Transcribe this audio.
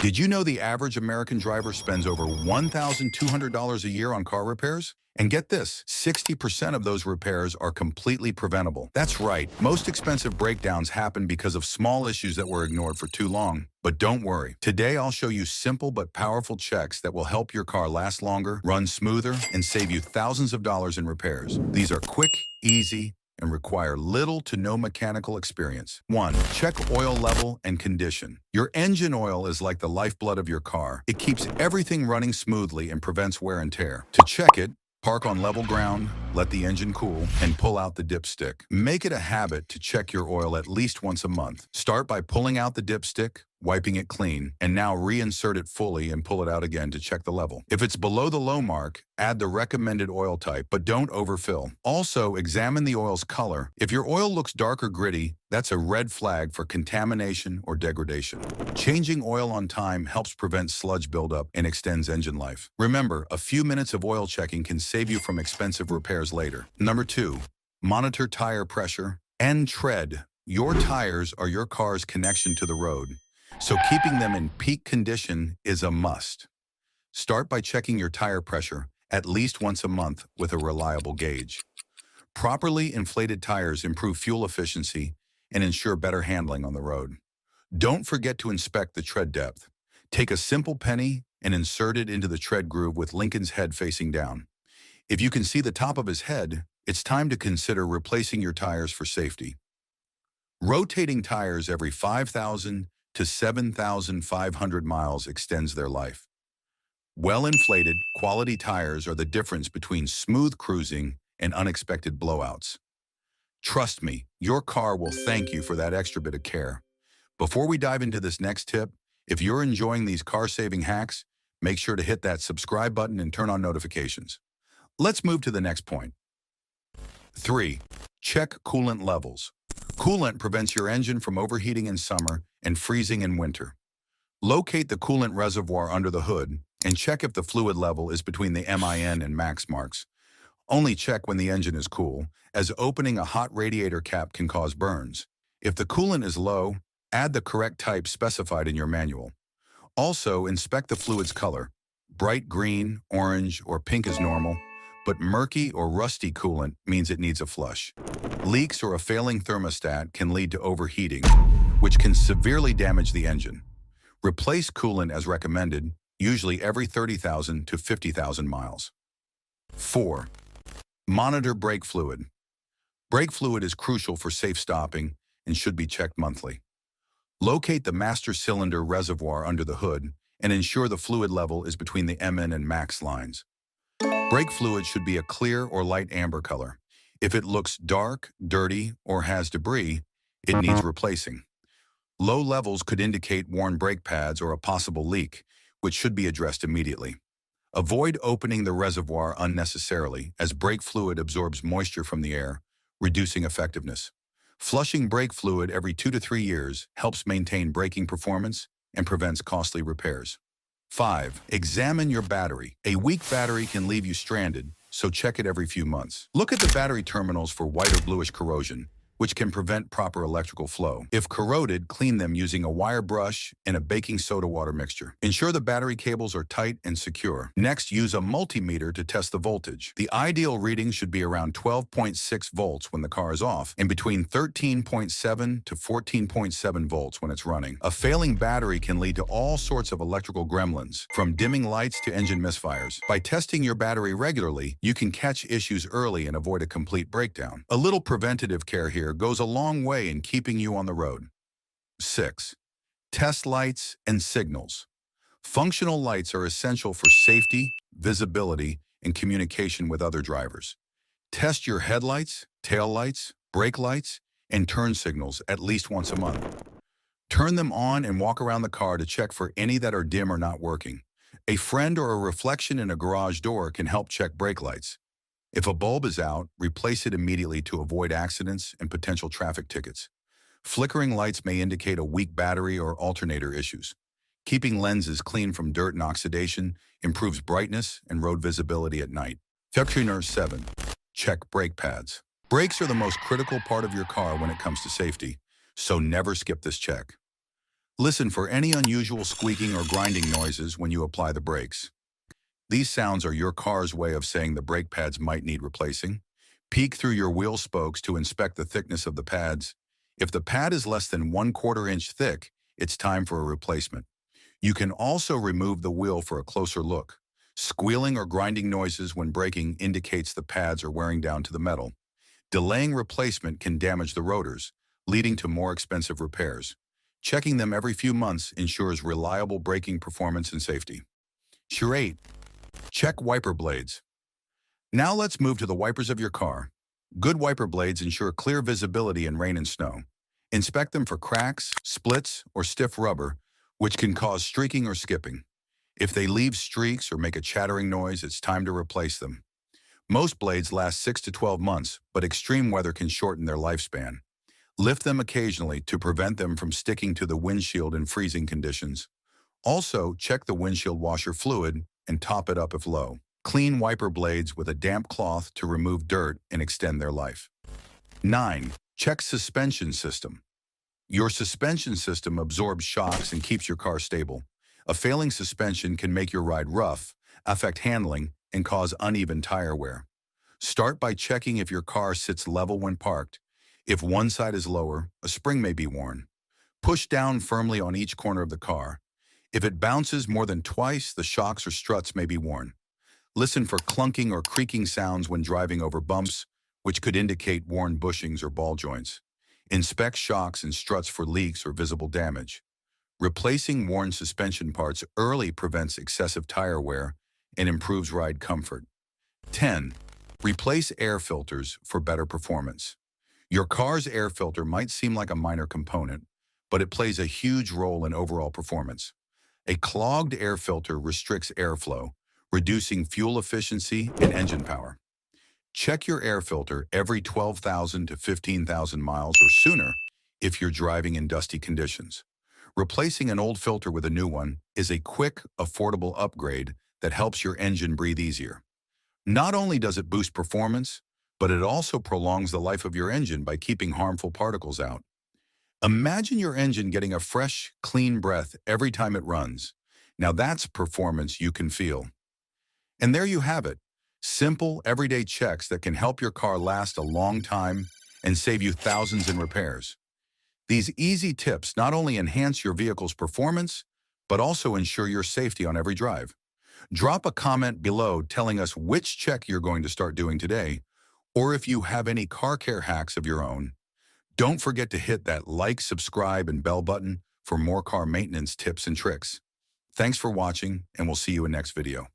Did you know the average American driver spends over $1,200 a year on car repairs? And get this, 60% of those repairs are completely preventable. That's right, most expensive breakdowns happen because of small issues that were ignored for too long. But don't worry, today I'll show you simple but powerful checks that will help your car last longer, run smoother, and save you thousands of dollars in repairs. These are quick, easy, and require little to no mechanical experience. 1. Check oil level and condition. Your engine oil is like the lifeblood of your car. It keeps everything running smoothly and prevents wear and tear. To check it, park on level ground, let the engine cool, and pull out the dipstick. Make it a habit to check your oil at least once a month. Start by pulling out the dipstick, wiping it clean, and now reinsert it fully and pull it out again to check the level. If it's below the low mark, add the recommended oil type, but don't overfill. Also, examine the oil's color. If your oil looks dark or gritty, that's a red flag for contamination or degradation. Changing oil on time helps prevent sludge buildup and extends engine life. Remember, a few minutes of oil checking can save you from expensive repairs later. Number 2, monitor tire pressure and tread. Your tires are your car's connection to the road, so keeping them in peak condition is a must. Start by checking your tire pressure at least once a month with a reliable gauge. Properly inflated tires improve fuel efficiency and ensure better handling on the road. Don't forget to inspect the tread depth. Take a simple penny and insert it into the tread groove with Lincoln's head facing down. If you can see the top of his head, it's time to consider replacing your tires for safety. Rotating tires every 5,000 to 7,500 miles extends their life. Well-inflated, quality tires are the difference between smooth cruising and unexpected blowouts. Trust me, your car will thank you for that extra bit of care. Before we dive into this next tip, if you're enjoying these car-saving hacks, make sure to hit that subscribe button and turn on notifications. Let's move to the next point. 3. Check coolant levels. Coolant prevents your engine from overheating in summer and freezing in winter. Locate the coolant reservoir under the hood and check if the fluid level is between the MIN and max marks. Only check when the engine is cool, as opening a hot radiator cap can cause burns. If the coolant is low, add the correct type specified in your manual. Also, inspect the fluid's color. Bright green, orange, or pink is normal, but murky or rusty coolant means it needs a flush. Leaks or a failing thermostat can lead to overheating, which can severely damage the engine. Replace coolant as recommended, usually every 30,000 to 50,000 miles. 4. Monitor brake fluid. Brake fluid is crucial for safe stopping and should be checked monthly. Locate the master cylinder reservoir under the hood and ensure the fluid level is between the MN and max lines. Brake fluid should be a clear or light amber color. If it looks dark, dirty, or has debris, it needs replacing. Low levels could indicate worn brake pads or a possible leak, which should be addressed immediately. Avoid opening the reservoir unnecessarily, as brake fluid absorbs moisture from the air, reducing effectiveness. Flushing brake fluid every 2 to 3 years helps maintain braking performance and prevents costly repairs. 5. Examine your battery. A weak battery can leave you stranded, so check it every few months. Look at the battery terminals for white or bluish corrosion, which can prevent proper electrical flow. If corroded, clean them using a wire brush and a baking soda water mixture. Ensure the battery cables are tight and secure. Next, use a multimeter to test the voltage. The ideal reading should be around 12.6 volts when the car is off, and between 13.7 to 14.7 volts when it's running. A failing battery can lead to all sorts of electrical gremlins, from dimming lights to engine misfires. By testing your battery regularly, you can catch issues early and avoid a complete breakdown. A little preventative care here goes a long way in keeping you on the road. 6. Test lights and signals. Functional lights are essential for safety, visibility, and communication with other drivers. Test your headlights, taillights, brake lights, and turn signals at least once a month. Turn them on and walk around the car to check for any that are dim or not working. A friend or a reflection in a garage door can help check brake lights. If a bulb is out, replace it immediately to avoid accidents and potential traffic tickets. Flickering lights may indicate a weak battery or alternator issues. Keeping lenses clean from dirt and oxidation improves brightness and road visibility at night. Number 7. Check brake pads. Brakes are the most critical part of your car when it comes to safety, so never skip this check. Listen for any unusual squeaking or grinding noises when you apply the brakes. These sounds are your car's way of saying the brake pads might need replacing. Peek through your wheel spokes to inspect the thickness of the pads. If the pad is less than 1/4 inch thick, it's time for a replacement. You can also remove the wheel for a closer look. Squealing or grinding noises when braking indicates the pads are wearing down to the metal. Delaying replacement can damage the rotors, leading to more expensive repairs. Checking them every few months ensures reliable braking performance and safety. Sure 8. Check wiper blades. Now let's move to the wipers of your car. Good wiper blades ensure clear visibility in rain and snow. Inspect them for cracks, splits, or stiff rubber, which can cause streaking or skipping. If they leave streaks or make a chattering noise, it's time to replace them. Most blades last 6 to 12 months, but extreme weather can shorten their lifespan. Lift them occasionally to prevent them from sticking to the windshield in freezing conditions. Also, check the windshield washer fluid and top it up if low. Clean wiper blades with a damp cloth to remove dirt and extend their life. 9. Check suspension system. Your suspension system absorbs shocks and keeps your car stable. A failing suspension can make your ride rough, affect handling, and cause uneven tire wear. Start by checking if your car sits level when parked. If one side is lower, a spring may be worn. Push down firmly on each corner of the car. If it bounces more than twice, the shocks or struts may be worn. Listen for clunking or creaking sounds when driving over bumps, which could indicate worn bushings or ball joints. Inspect shocks and struts for leaks or visible damage. Replacing worn suspension parts early prevents excessive tire wear and improves ride comfort. 10. Replace air filters for better performance. Your car's air filter might seem like a minor component, but it plays a huge role in overall performance. A clogged air filter restricts airflow, reducing fuel efficiency and engine power. Check your air filter every 12,000 to 15,000 miles or sooner if you're driving in dusty conditions. Replacing an old filter with a new one is a quick, affordable upgrade that helps your engine breathe easier. Not only does it boost performance, but it also prolongs the life of your engine by keeping harmful particles out. Imagine your engine getting a fresh, clean breath every time it runs. Now that's performance you can feel. And there you have it. Simple, everyday checks that can help your car last a long time and save you thousands in repairs. These easy tips not only enhance your vehicle's performance, but also ensure your safety on every drive. Drop a comment below telling us which check you're going to start doing today, or if you have any car care hacks of your own. Don't forget to hit that like, subscribe, and bell button for more car maintenance tips and tricks. Thanks for watching, and we'll see you in next video.